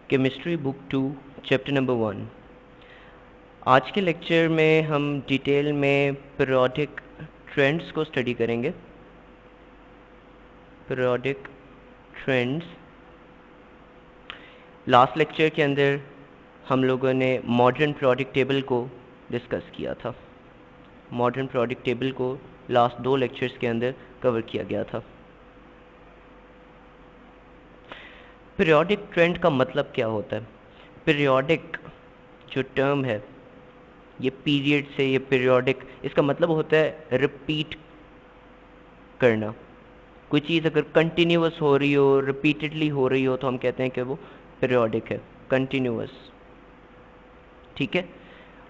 Chemistry book 2 chapter number 1। आज के lecture में हम डिटेल में पीरियोडिक ट्रेंड्स को स्टडी करेंगे। पीरियोडिक ट्रेंड्स, लास्ट लेक्चर के अंदर हम लोगों ने मॉडर्न पीरियोडिक टेबल को डिस्कस किया था। मॉडर्न पीरियोडिक टेबल को लास्ट 2 लेक्चर्स के अंदर कवर किया गया था। पीरियोडिक ट्रेंड का मतलब क्या होता है? पीरियोडिक जो टर्म है, ये पीरियड से, ये पीरियोडिक, इसका मतलब होता है रिपीट करना। कोई चीज़ अगर कंटिन्यूअस हो रही हो, रिपीटेडली हो रही हो, तो हम कहते हैं कि वो पीरियोडिक है, कंटिन्यूअस। ठीक है।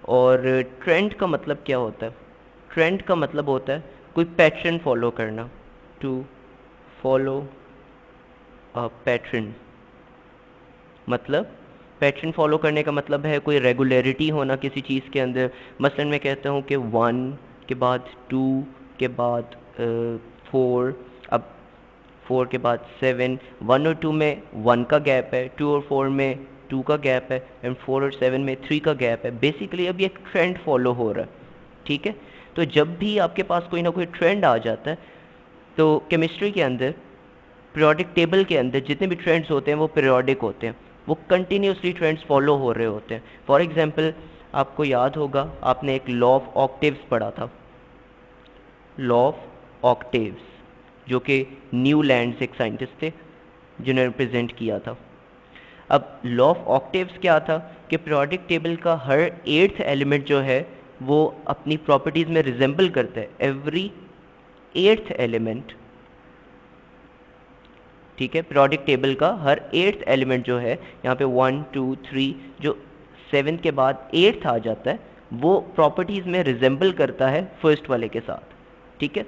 और ट्रेंड का मतलब क्या होता है? ट्रेंड का मतलब होता है कोई पैटर्न फॉलो करना, टू फॉलो अ पैटर्न। मतलब पैटर्न फॉलो करने का मतलब है कोई रेगुलरिटी होना किसी चीज़ के अंदर। मसलन मैं कहता हूँ कि 1 के बाद 2 के बाद 4, अब 4 के बाद 7, 1 और 2 में 1 का गैप है, 2 और 4 में 2 का गैप है, एंड 4 और 7 में 3 का गैप है। बेसिकली अब ये एक ट्रेंड फॉलो हो रहा है। ठीक है। तो जब भी आपके पास कोई ना कोई ट्रेंड आ जाता है, तो केमिस्ट्री के अंदर पीरियोडिक टेबल के अंदर जितने भी ट्रेंड्स होते हैं वो पीरियोडिक होते हैं, वो कंटिन्यूसली ट्रेंड्स फॉलो हो रहे होते हैं। फॉर एग्जांपल, आपको याद होगा आपने एक लॉ ऑफ ऑक्टेव्स पढ़ा था। लॉ ऑफ ऑक्टेव्स, जो कि न्यूलैंड्स एक साइंटिस्ट थे जिन्होंने प्रेजेंट किया था। अब लॉ ऑफ ऑक्टेव्स क्या था कि पीरियोडिक टेबल का हर 8th एलिमेंट जो है वो अपनी प्रॉपर्टीज़ में रिजेंबल करता है। एवरी 8th एलिमेंट, ठीक है, पीरियोडिक टेबल का हर 8th एलिमेंट जो है, यहाँ पे 1 2 3, जो 7 के बाद 8th आ जाता है, वो प्रॉपर्टीज़ में रिजेंबल करता है फर्स्ट वाले के साथ। ठीक है।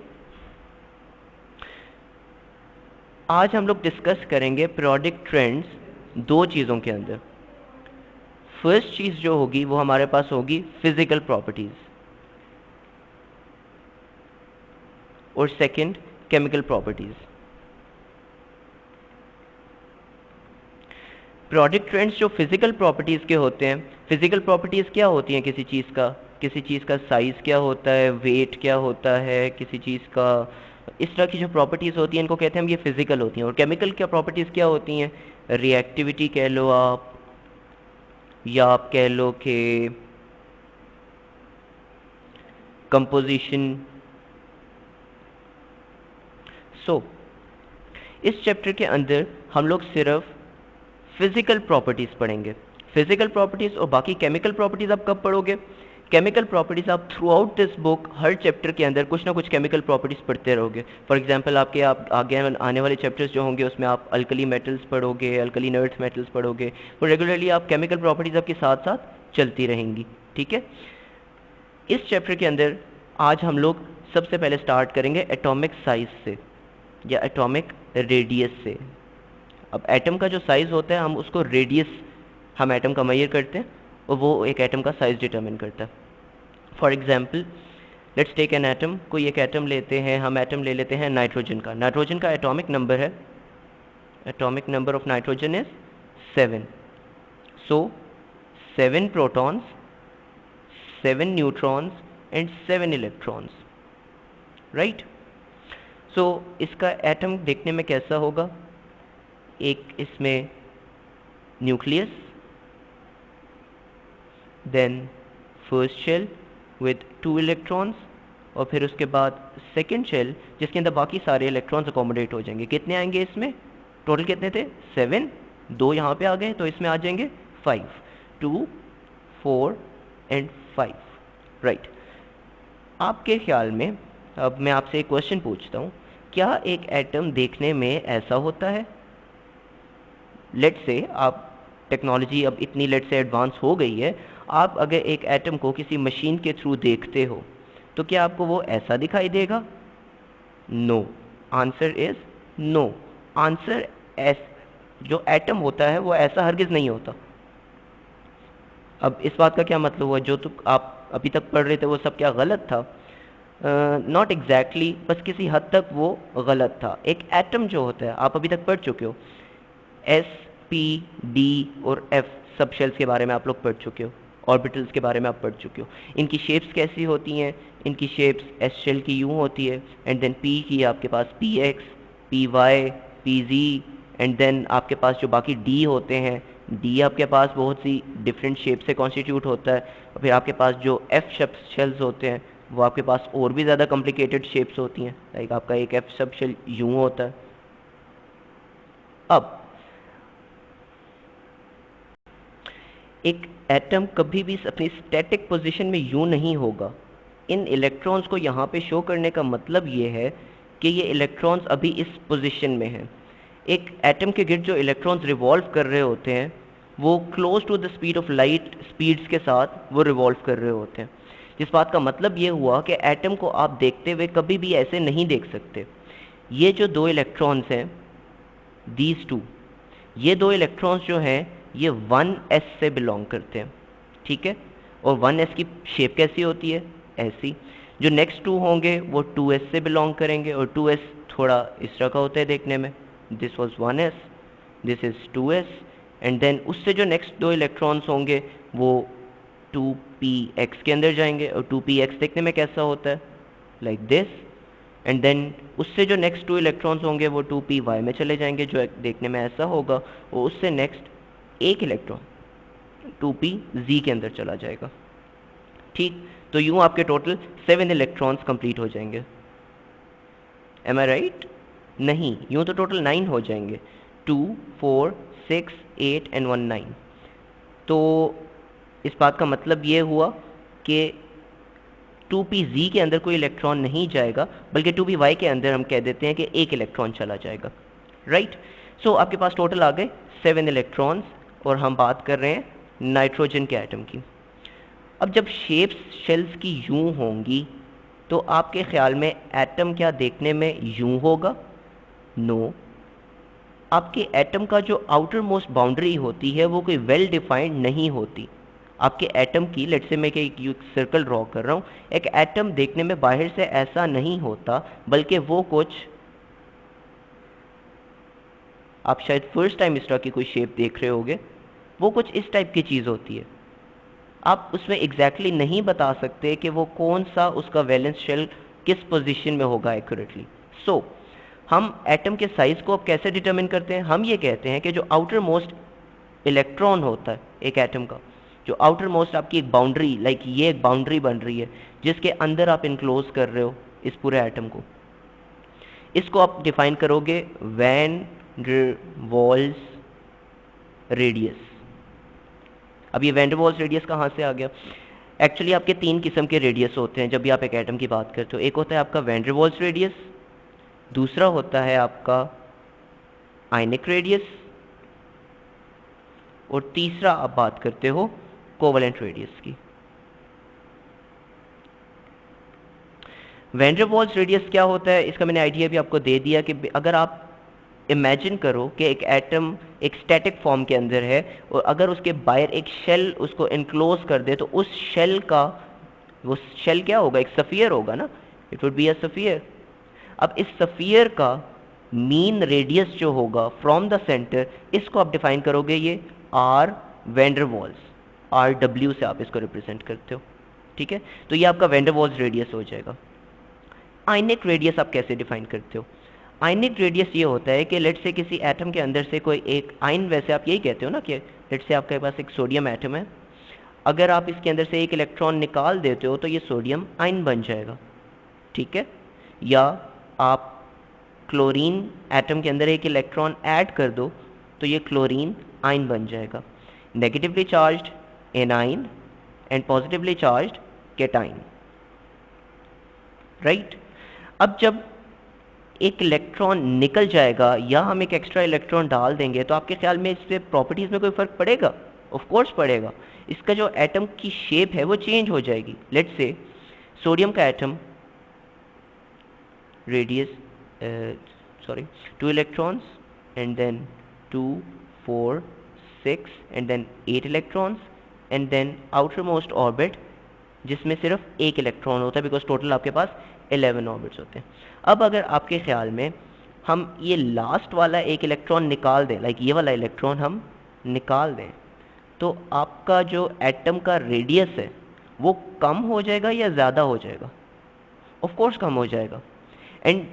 आज हम लोग डिस्कस करेंगे पीरियोडिक ट्रेंड्स 2 चीज़ों के अंदर। फर्स्ट चीज़ जो होगी वो हमारे पास होगी फिजिकल प्रॉपर्टीज़, और second chemical properties. Periodic trends जो फिजिकल प्रॉपर्टीज़ के होते हैं, फिजिकल प्रॉपर्टीज़ क्या होती हैं किसी चीज़ का साइज़ क्या होता है, वेट क्या होता है किसी चीज़ का, इस तरह की जो प्रॉपर्टीज़ होती हैं इनको कहते हैं हम, ये फिजिकल होती हैं। और केमिकल क्या प्रॉपर्टीज़ क्या होती हैं? रिएक्टिविटी कह लो आप, या आप कह लो कि कंपोजिशन। इस चैप्टर के अंदर हम लोग सिर्फ फिजिकल प्रॉपर्टीज़ पढ़ेंगे। फिजिकल प्रॉपर्टीज़ और बाकी केमिकल प्रॉपर्टीज़ आप कब पढ़ोगे? केमिकल प्रॉपर्टीज़ आप through out this book her chapter के अंदर कुछ ना कुछ केमिकल प्रॉपर्टीज़ पढ़ते रहोगे। फॉर एग्जांपल, आप आगे आने वाले चैप्टर्स जो होंगे उसमें आप अल्कली मेटल्स पढ़ोगे, अल्कलीन अर्थ मेटल्स पढ़ोगे, और रेगुलरली आप केमिकल प्रॉपर्टीज़ आपके साथ साथ चलती रहेंगी। ठीक है। इस चैप्टर के अंदर आज हम लोग सबसे पहले स्टार्ट करेंगे एटॉमिक साइज से, या एटॉमिक रेडियस से। अब एटम का जो साइज़ होता है, हम उसको रेडियस, हम एटम का मेजर करते हैं और वो एक एटम का साइज़ डिटरमिन करता है। For example, let's take an atom. कोई एक एटम लेते हैं, हम एटम ले लेते हैं नाइट्रोजन का। नाइट्रोजन का एटॉमिक नंबर है, atomic number of nitrogen is 7। So 7 protons, 7 neutrons and 7 electrons, right. So इसका एटम देखने में कैसा होगा? एक इसमें nucleus, then first shell with 2 electrons, और फिर उसके बाद सेकंड शेल जिसके अंदर बाकी सारे इलेक्ट्रॉन्स अकोमोडेट हो जाएंगे। कितने आएंगे इसमें? टोटल कितने थे? 7, 2 यहाँ पे आ गए तो इसमें आ जाएंगे 5, 2 4 एंड 5, राइट। आपके ख्याल में, अब मैं आपसे एक क्वेश्चन पूछता हूँ, क्या एक एटम देखने में ऐसा होता है? लेट्स से आप, टेक्नोलॉजी अब इतनी लेट से एडवांस हो गई है, आप अगर एक एटम को किसी मशीन के थ्रू देखते हो तो क्या आपको वो ऐसा दिखाई देगा? No. Answer is no. Answer yes, जो एटम होता है वो ऐसा हरगिज़ नहीं होता। अब इस बात का क्या मतलब हुआ? जो तो आप अभी तक पढ़ रहे थे वो सब क्या गलत था? नॉट एग्जैक्टली, बस किसी हद तक वो गलत था। एक एटम जो होता है, आप अभी तक पढ़ चुके हो, एस पी, डी और एफ सब शेल्स के बारे में आप लोग पढ़ चुके हो, ऑर्बिटल्स के बारे में आप पढ़ चुके हो। इनकी शेप्स कैसी होती हैं? इनकी शेप्स एस शेल की यूँ होती है, एंड देन पी की आपके पास P X, P Y, P Z, and then आपके पास जो बाकी डी होते हैं, डी आपके पास बहुत सी डिफरेंट शेप से कॉन्स्टिट्यूट होता है। और फिर आपके पास जो एफ शेल्स होते हैं वो आपके पास और भी ज़्यादा कॉम्प्लिकेटेड शेप्स होती हैं, लाइक आपका एक एफ सब शेल यूँ होता है। अब एक एटम कभी भी अपनी स्टैटिक पोजीशन में यूं नहीं होगा। इन इलेक्ट्रॉन्स को यहाँ पे शो करने का मतलब ये है कि ये इलेक्ट्रॉन्स अभी इस पोजीशन में हैं। एक एटम के गिर्द जो इलेक्ट्रॉन्स रिवॉल्व कर रहे होते हैं वो close to the speed of light speeds के साथ वो रिवॉल्व कर रहे होते हैं, जिस बात का मतलब ये हुआ कि एटम को आप देखते हुए कभी भी ऐसे नहीं देख सकते। ये जो दो इलेक्ट्रॉन्स हैं, दीज टू, ये दो इलेक्ट्रॉन्स जो हैं ये 1s से बिलोंग करते हैं, ठीक है। और 1s की शेप कैसी होती है? ऐसी। जो नेक्स्ट टू होंगे वो 2s से बिलोंग करेंगे, और 2s थोड़ा इस तरह का होता है देखने में। This was 1s, this is 2s, and then उससे जो नेक्स्ट दो इलेक्ट्रॉन्स होंगे वो 2px के अंदर जाएंगे, और 2px देखने में कैसा होता है? Like this. एंड देन उससे जो नेक्स्ट टू इलेक्ट्रॉन्स होंगे वो 2py में चले जाएंगे, जो देखने में ऐसा होगा। और उससे नेक्स्ट एक इलेक्ट्रॉन 2pz के अंदर चला जाएगा, ठीक। तो यूं आपके टोटल 7 इलेक्ट्रॉन्स कंप्लीट हो जाएंगे। एम आई राइट? नहीं, यूं तो टोटल 9 हो जाएंगे, 2, 4, 6, 8 एंड 1 9। तो इस बात का मतलब ये हुआ कि 2pz के अंदर कोई इलेक्ट्रॉन नहीं जाएगा, बल्कि 2py के अंदर हम कह देते हैं कि एक इलेक्ट्रॉन चला जाएगा, राइट। सो आपके पास टोटल आ गए 7 इलेक्ट्रॉन्स, और हम बात कर रहे हैं नाइट्रोजन के एटम की। अब जब शेप्स शेल्स की यूं होंगी तो आपके ख्याल में एटम क्या देखने में यूं होगा? नो। आपके एटम का जो आउटर मोस्ट बाउंड्री होती है वो कोई वेल डिफाइंड नहीं होती। आपके एटम की, लेट्स से मैं एक सर्कल ड्रॉ कर रहा हूँ, एक एटम देखने में बाहर से ऐसा नहीं होता, बल्कि वो कुछ, आप शायद फर्स्ट टाइम इस तरह की कोई शेप देख रहे होगे, वो कुछ इस टाइप की चीज़ होती है। आप उसमें एग्जैक्टली नहीं बता सकते कि वो कौन सा उसका वैलेंस शेल किस पोजीशन में होगा एक्यूरेटली। सो हम एटम के साइज को अब कैसे डिटरमिन करते हैं? हम ये कहते हैं कि जो आउटर मोस्ट इलेक्ट्रॉन होता है एक एटम का, जो आउटर मोस्ट आपकी एक बाउंड्री, लाइक ये एक बाउंड्री बन रही है जिसके अंदर आप इनक्लोज कर रहे हो इस पूरे एटम को, इसको आप डिफाइन करोगे वैन डर वाल्स रेडियस। अब ये वैन डर वाल्स रेडियस कहाँ से आ गया? एक्चुअली आपके 3 किस्म के रेडियस होते हैं जब भी आप एक एटम की बात करते हो। एक होता है आपका वैन डर वाल्स रेडियस, दूसरा होता है आपका आयनिक रेडियस, और तीसरा आप बात करते हो कोवेलेंट रेडियस की। वैन डर वाल्स रेडियस क्या होता है इसका मैंने आइडिया भी आपको दे दिया कि अगर आप इमेजिन करो कि एक एटम एक स्टैटिक फॉर्म के अंदर है, और अगर उसके बाहर एक शेल उसको इनक्लोज कर दे, तो उस शेल का, वो शेल क्या होगा? एक सफियर होगा ना, it would be a sphere. अब इस सफियर का मीन रेडियस जो होगा फ्रॉम द सेंटर, इसको आप डिफाइन करोगे ये R van der Waals, R W से आप इसको रिप्रेजेंट करते हो, ठीक है। तो ये आपका वैन डर वाल्स रेडियस हो जाएगा। आयनिक रेडियस आप कैसे डिफाइन करते हो? आयनिक रेडियस ये होता है कि लेट से किसी एटम के अंदर से कोई एक आयन, वैसे आप यही कहते हो ना कि लेट से आपके पास एक सोडियम एटम है, अगर आप इसके अंदर से एक इलेक्ट्रॉन निकाल देते हो तो ये सोडियम आयन बन जाएगा, ठीक है। या आप क्लोरीन एटम के अंदर एक इलेक्ट्रॉन ऐड कर दो तो ये क्लोरीन आयन बन जाएगा। Negatively charged A9 and positively charged cation, right. अब जब एक इलेक्ट्रॉन निकल जाएगा या हम एक एक्स्ट्रा इलेक्ट्रॉन डाल देंगे तो आपके ख्याल में इससे प्रॉपर्टीज में कोई फर्क पड़ेगा? ऑफ कोर्स पड़ेगा। इसका जो एटम की शेप है वो चेंज हो जाएगी। लेट्स से सोडियम का atom radius, sorry, 2 electrons and then 2, 4, 6 and then 8 electrons and then outermost orbit जिसमें सिर्फ एक इलेक्ट्रॉन होता है, बिकॉज टोटल आपके पास 11 ऑर्बिट्स होते हैं। अब अगर आपके ख्याल में हम ये लास्ट वाला एक इलेक्ट्रॉन निकाल दें, लाइक ये वाला इलेक्ट्रॉन हम निकाल दें, तो आपका जो एटम का रेडियस है वो कम हो जाएगा या ज़्यादा हो जाएगा? ऑफ कोर्स कम हो जाएगा। एंड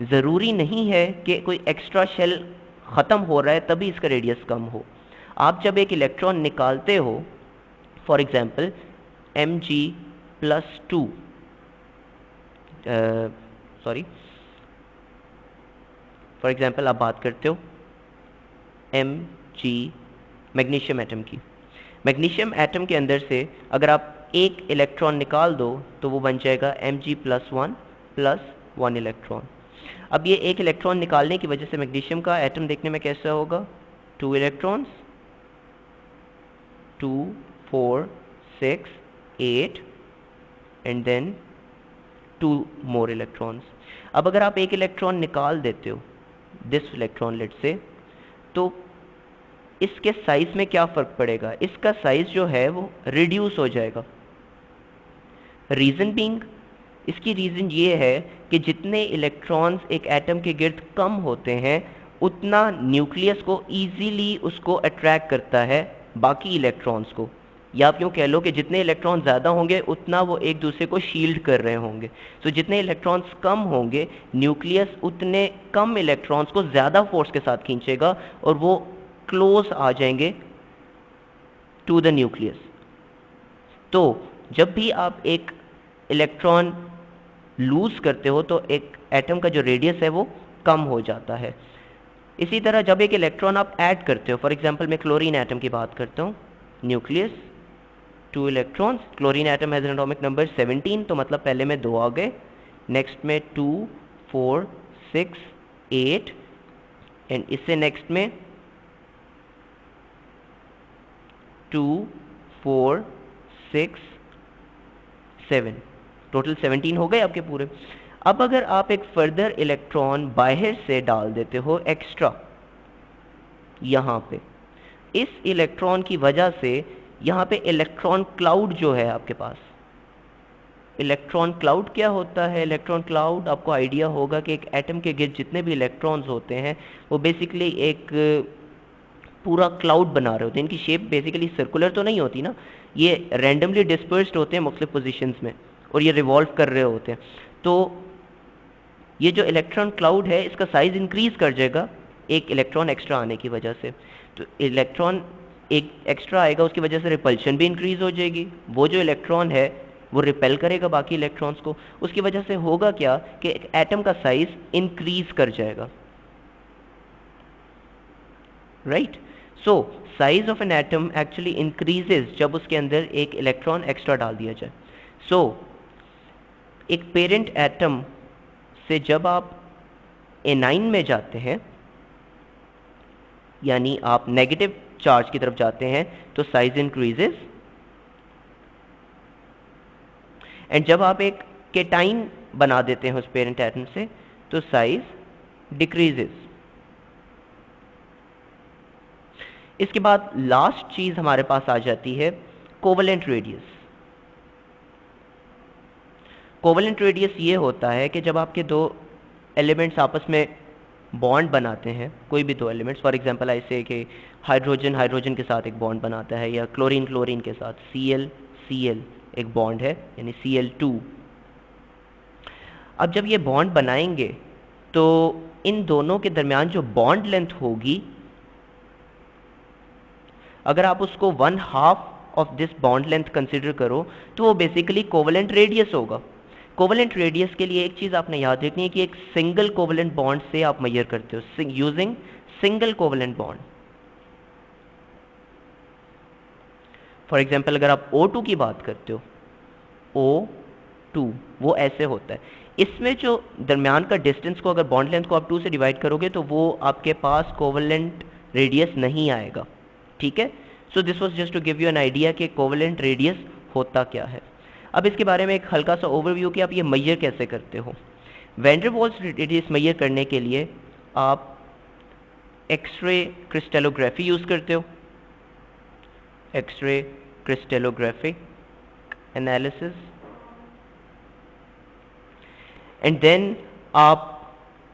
ज़रूरी नहीं है कि कोई एक्स्ट्रा शेल ख़त्म हो रहा है तभी इसका रेडियस कम हो। आप जब एक इलेक्ट्रॉन निकालते हो, for example Mg+2, sorry, for example आप बात करते हो Mg मैग्नीशियम एटम की। मैग्नीशियम एटम के अंदर से अगर आप एक इलेक्ट्रॉन निकाल दो तो वो बन जाएगा Mg+1 प्लस 1 इलेक्ट्रॉन। अब ये एक इलेक्ट्रॉन निकालने की वजह से मैग्नीशियम का एटम देखने में कैसा होगा? 2 electrons, 2 4 6 8 and then 2 more electrons. अब अगर आप एक इलेक्ट्रॉन निकाल देते हो, दिस इलेक्ट्रॉन लेट से, तो इसके साइज में क्या फ़र्क पड़ेगा? इसका साइज जो है वो रिड्यूस हो जाएगा। रीज़न बीइंग, इसकी रीज़न ये है कि जितने इलेक्ट्रॉन्स एक एटम के गिर्द कम होते हैं उतना न्यूक्लियस को ईजीली उसको अट्रैक्ट करता है बाकी इलेक्ट्रॉन्स को, या आप यूँ कह लो कि जितने इलेक्ट्रॉन ज़्यादा होंगे उतना वो एक दूसरे को शील्ड कर रहे होंगे। तो जितने इलेक्ट्रॉन्स कम होंगे न्यूक्लियस उतने कम इलेक्ट्रॉन्स को ज़्यादा फोर्स के साथ खींचेगा और वो क्लोज आ जाएंगे टू द न्यूक्लियस। तो जब भी आप एक इलेक्ट्रॉन लूज करते हो तो एक एटम का जो रेडियस है वो कम हो जाता है। इसी तरह जब एक इलेक्ट्रॉन आप ऐड करते हो, फॉर एग्जांपल मैं क्लोरीन एटम की बात करता हूँ, nucleus 2 electrons, chlorine atom has an atomic number 17, तो मतलब पहले में 2 आ गए, नेक्स्ट में 2 4 6 8 एंड इससे नेक्स्ट में 2 4 6 7, टोटल 17 हो गए आपके पूरे। अब अगर आप एक फर्दर इलेक्ट्रॉन बाहर से डाल देते हो एक्स्ट्रा यहाँ पे, इस इलेक्ट्रॉन की वजह से यहाँ पे इलेक्ट्रॉन क्लाउड जो है आपके पास, इलेक्ट्रॉन क्लाउड क्या होता है? इलेक्ट्रॉन क्लाउड आपको आइडिया होगा कि एक एटम के गिर्द जितने भी इलेक्ट्रॉन्स होते हैं वो बेसिकली एक पूरा क्लाउड बना रहे होते हैं। इनकी शेप बेसिकली सर्कुलर तो नहीं होती ना, ये रैंडमली डिस्पर्स्ड होते हैं मुख्तलिफ पोजीशंस में और ये रिवॉल्व कर रहे होते हैं। तो ये जो इलेक्ट्रॉन क्लाउड है इसका साइज इंक्रीज कर जाएगा एक इलेक्ट्रॉन एक्स्ट्रा आने की वजह से। तो इलेक्ट्रॉन एक एक्स्ट्रा आएगा उसकी वजह से रिपल्शन भी इंक्रीज हो जाएगी, वो जो इलेक्ट्रॉन है वो रिपेल करेगा बाकी इलेक्ट्रॉन्स को, उसकी वजह से होगा क्या कि एक एटम का साइज इंक्रीज कर जाएगा, right. So size of an atom actually increases जब उसके अंदर एक इलेक्ट्रॉन एक्स्ट्रा डाल दिया जाए। सो एक पेरेंट एटम से जब आप एनाइन में जाते हैं, यानी आप नेगेटिव चार्ज की तरफ जाते हैं, तो साइज इंक्रीजेस, एंड जब आप एक केटाइन बना देते हैं उस पेरेंट एटम से तो साइज डिक्रीजेस। इसके बाद लास्ट चीज हमारे पास आ जाती है कोवेलेंट रेडियस। कोवेलेंट रेडियस ये होता है कि जब आपके दो एलिमेंट्स आपस में बॉन्ड बनाते हैं, कोई भी दो एलिमेंट्स, फॉर एग्जांपल ऐसे कि हाइड्रोजन हाइड्रोजन के साथ एक बॉन्ड बनाता है, या क्लोरीन क्लोरीन के साथ, Cl Cl एक बॉन्ड है यानी Cl2। अब जब ये बॉन्ड बनाएंगे तो इन दोनों के दरमियान जो बॉन्ड लेंथ होगी, अगर आप उसको 1/2 of this bond length consider करो तो वो बेसिकली कोवेलेंट रेडियस होगा। कोवेलेंट रेडियस के लिए एक चीज आपने याद रखनी है कि एक सिंगल कोवेलेंट बॉन्ड से आप मेजर करते हो, using single covalent bond. For example अगर आप O2 की बात करते हो, O2 वो ऐसे होता है, इसमें जो दरमियान का डिस्टेंस को अगर बॉन्ड लेंथ को आप 2 से डिवाइड करोगे तो वो आपके पास कोवेलेंट रेडियस नहीं आएगा, ठीक है। So this was just to give you an idea कि कोवेलेंट रेडियस होता क्या है। अब इसके बारे में एक हल्का सा ओवरव्यू कि आप ये मेजर कैसे करते हो। Van der Waals radius measure करने के लिए आप एक्सरे क्रिस्टलोग्राफी यूज करते हो, X-ray crystallographic analysis, and then आप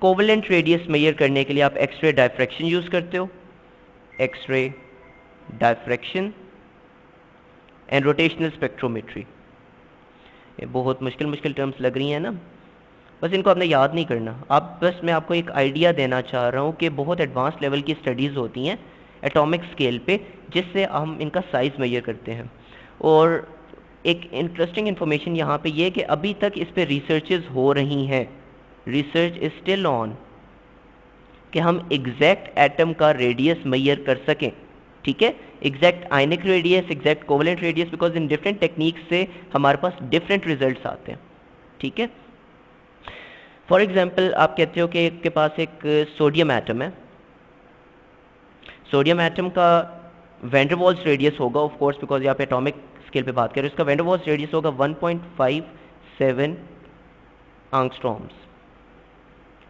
कोवेलेंट रेडियस मेजर करने के लिए आप एक्सरे डायफ्रैक्शन यूज करते हो, X-ray diffraction and rotational spectrometry. ये बहुत मुश्किल मुश्किल टर्म्स लग रही हैं ना, बस इनको आपने याद नहीं करना। आप बस मैं आपको एक आइडिया देना चाह रहा हूँ कि बहुत एडवांस लेवल की स्टडीज़ होती हैं एटॉमिक स्केल पे, जिससे हम इनका साइज़ मेजर करते हैं। और एक इंटरेस्टिंग इन्फॉर्मेशन यहाँ पे ये कि अभी तक इस पे रिसर्चेस हो रही हैं, रिसर्च इज स्टिल ऑन, कि हम एग्जैक्ट एटम का रेडियस मेजर कर सकें। ठीक है, exact ionic radius, exact covalent radius, because in different techniques से हमारे पास डिफरेंट रिजल्ट्स आते हैं। ठीक है, फॉर एग्जाम्पल आप कहते हो कि आपके पास एक सोडियम एटम है, सोडियम एटम का वैंडरवाल्स रेडियस होगा, ऑफ कोर्स बिकॉज यहाँ पे एटॉमिक स्केल पे बात करें, इसका वैंडरवाल्स रेडियस होगा 1.57 angstroms.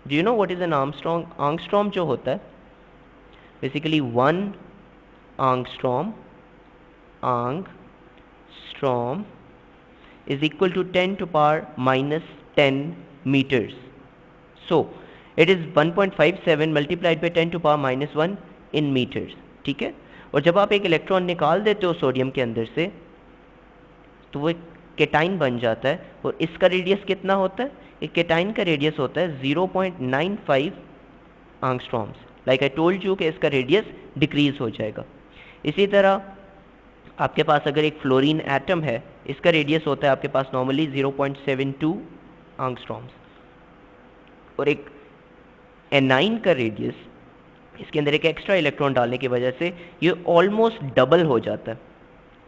Do you know what is an angstrom? Angstrom जो होता है basically 1 angstrom is equal to 10 to power minus 10 meters. So it is 1.57 multiplied by 10 to power minus 1 in meters. ठीक है, और जब आप एक इलेक्ट्रॉन निकाल देते हो सोडियम के अंदर से तो वो एक केटाइन बन जाता है, और इसका रेडियस कितना होता है? एक केटाइन का रेडियस होता है 0.95 आंगस्ट्रॉम्स। लाइक आई टोल्ड यू कि इसका रेडियस डिक्रीज हो जाएगा। इसी तरह आपके पास अगर एक फ्लोरीन एटम है, इसका रेडियस होता है आपके पास नॉर्मली 0.72 आंगस्ट्रॉम्स, और एक एनाइन का रेडियस, इसके अंदर एक एक्स्ट्रा इलेक्ट्रॉन डालने की वजह से ये ऑलमोस्ट डबल हो जाता है।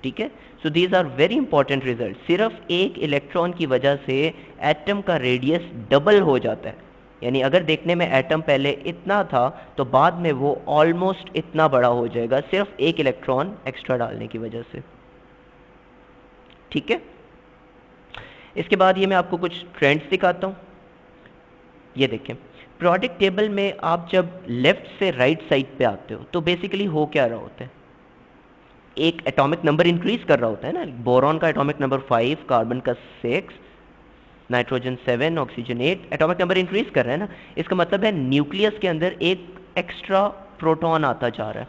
ठीक है, so these are very important result. सिर्फ एक इलेक्ट्रॉन की वजह से एटम का रेडियस डबल हो जाता है, यानी अगर देखने में एटम पहले इतना था तो बाद में वो ऑलमोस्ट इतना बड़ा हो जाएगा, सिर्फ एक इलेक्ट्रॉन एक्स्ट्रा डालने की वजह से। ठीक है, इसके बाद ये मैं आपको कुछ ट्रेंड्स दिखाता हूँ। ये देखें, प्रोडक्ट टेबल में आप जब लेफ्ट से राइट साइड पे आते हो तो बेसिकली हो क्या रहा होता है? एक एटॉमिक नंबर इंक्रीज कर रहा होता है ना। बोरॉन का एटॉमिक नंबर 5, कार्बन का 6, nitrogen 7, oxygen 8, atomic number increase कर रहा है ना। इसका मतलब है न्यूक्लियस के अंदर एक एक्स्ट्रा प्रोटॉन आता जा रहा है।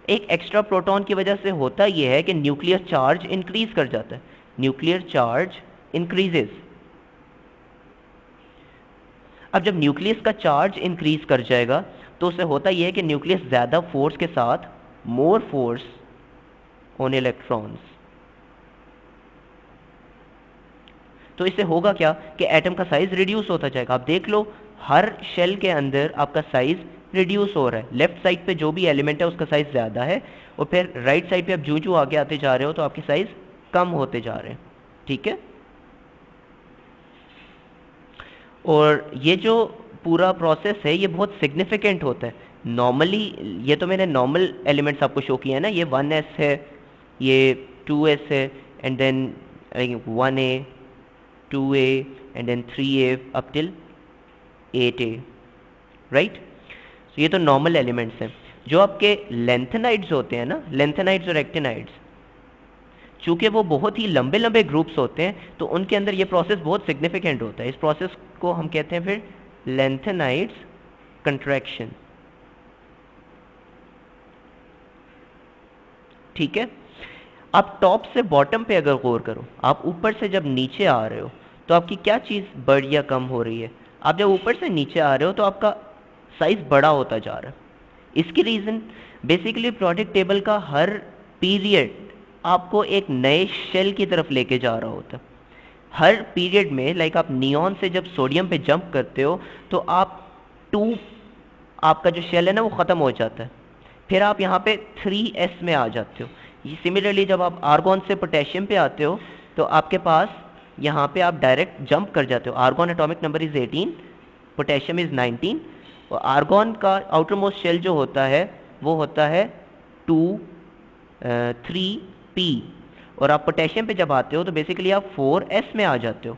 एक एक्स्ट्रा प्रोटॉन की वजह से होता यह है कि न्यूक्लियर चार्ज इंक्रीज कर जाता है, न्यूक्लियर चार्ज इंक्रीजेस। अब जब न्यूक्लियस का चार्ज इंक्रीज कर जाएगा तो उससे होता यह है कि न्यूक्लियस ज्यादा फोर्स के साथ, मोर फोर्स ऑन इलेक्ट्रॉन्स, तो इससे होगा क्या कि एटम का साइज रिड्यूस होता जाएगा। आप देख लो हर शेल के अंदर आपका साइज रिड्यूस हो रहा है। लेफ्ट साइड पे जो भी एलिमेंट है उसका साइज ज्यादा है, और फिर राइट साइड पे आप जूं जूं आगे आते जा रहे हो तो आपके साइज कम होते जा रहे हैं। ठीक है, और ये जो पूरा प्रोसेस है ये बहुत सिग्निफिकेंट होता है। नॉर्मली ये तो मैंने नॉर्मल एलिमेंट्स आपको शो किया है ना, ये 1s है, ये 2s है, and then 1a, 2a and then 3a up till 8a, right. तो ये तो नॉर्मल एलिमेंट्स हैं। जो आपके लेंथेनाइड्स होते हैं ना, लेंथेनाइड्स और एक्टिनाइड्स, चूंकि वो बहुत ही लंबे लंबे ग्रुप्स होते हैं तो उनके अंदर ये प्रोसेस बहुत सिग्निफिकेंट होता है। इस प्रोसेस को हम कहते हैं फिर लेंथेनाइड्स कंट्रैक्शन। ठीक है, आप टॉप से बॉटम पे अगर गौर करो, आप ऊपर से जब नीचे आ रहे हो तो आपकी क्या चीज़ बढ़ या कम हो रही है? आप जब ऊपर से नीचे आ रहे हो तो आपका साइज बड़ा होता जा रहा है। इसकी रीज़न बेसिकली प्रोडक्ट टेबल का हर पीरियड आपको एक नए शेल की तरफ लेके जा रहा होता है। हर पीरियड में, लाइक आप नियॉन से जब सोडियम पे जंप करते हो तो आप 2, आपका जो शेल है ना वो ख़त्म हो जाता है, फिर आप यहाँ पे 3s में आ जाते हो। सिमिलरली जब आप आर्गॉन से पोटेशियम पे आते हो तो आपके पास यहाँ पे आप डायरेक्ट जंप कर जाते हो। Argon atomic number is 18, potassium is 19, और आर्गॉन का आउटर मोस्ट शेल जो होता है वो होता है 2, 3p, और आप पोटेशियम पे जब आते हो तो बेसिकली आप 4s में आ जाते हो।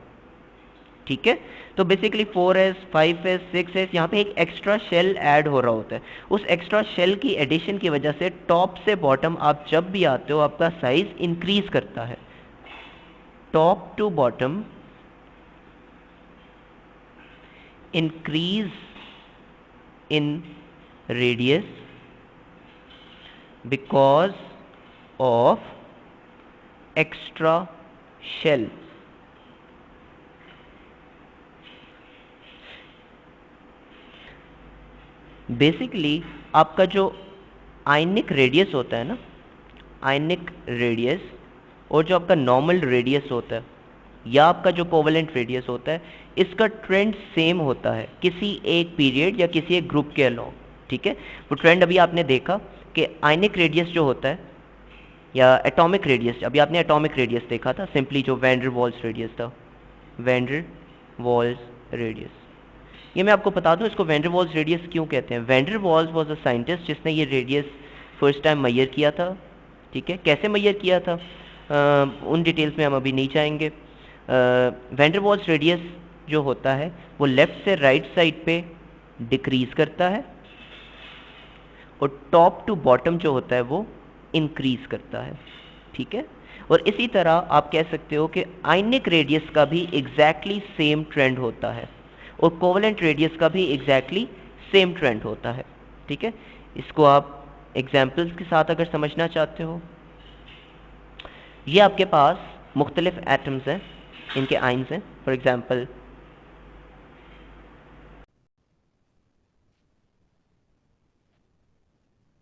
ठीक है, तो बेसिकली 4s, 5s, 6s, यहाँ पे एक एक्स्ट्रा शेल ऐड हो रहा होता है। उस एक्स्ट्रा शेल की एडिशन की वजह से टॉप से बॉटम आप जब भी आते हो आपका साइज इंक्रीज करता है। Top to bottom increase in radius because of extra shell. Basically आपका जो आयनिक रेडियस होता है ना, आयनिक रेडियस, और जो आपका नॉर्मल रेडियस होता है या आपका जो कोवेलेंट रेडियस होता है, इसका ट्रेंड सेम होता है किसी एक पीरियड या किसी एक ग्रुप के अलोंग, ठीक है। वो ट्रेंड अभी आपने देखा कि आयनिक रेडियस जो होता है या एटॉमिक रेडियस, अभी आपने एटॉमिक रेडियस देखा था, सिंपली जो वैन डर वाल्स रेडियस था, वैन डर वाल्स रेडियस। ये मैं आपको बता दूं इसको वैन डर वाल्स रेडियस क्यों कहते हैं। Van der Waals was a scientist जिसने ये रेडियस फर्स्ट टाइम मेजर किया था, ठीक है। कैसे मेजर किया था उन डिटेल्स में हम अभी नहीं जाएंगे। वैन डर वाल्स रेडियस जो होता है वो लेफ्ट से राइट साइड पे डिक्रीज करता है और टॉप टू बॉटम जो होता है वो इंक्रीज करता है, ठीक है। और इसी तरह आप कह सकते हो कि आयनिक रेडियस का भी एग्जैक्टली सेम ट्रेंड होता है और कोवेलेंट रेडियस का भी एग्जैक्टली सेम ट्रेंड होता है, ठीक है। इसको आप एग्जाम्पल्स के साथ अगर समझना चाहते हो, ये आपके पास मुख्तलिफ एटम्स हैं, इनके आइंस हैं। For example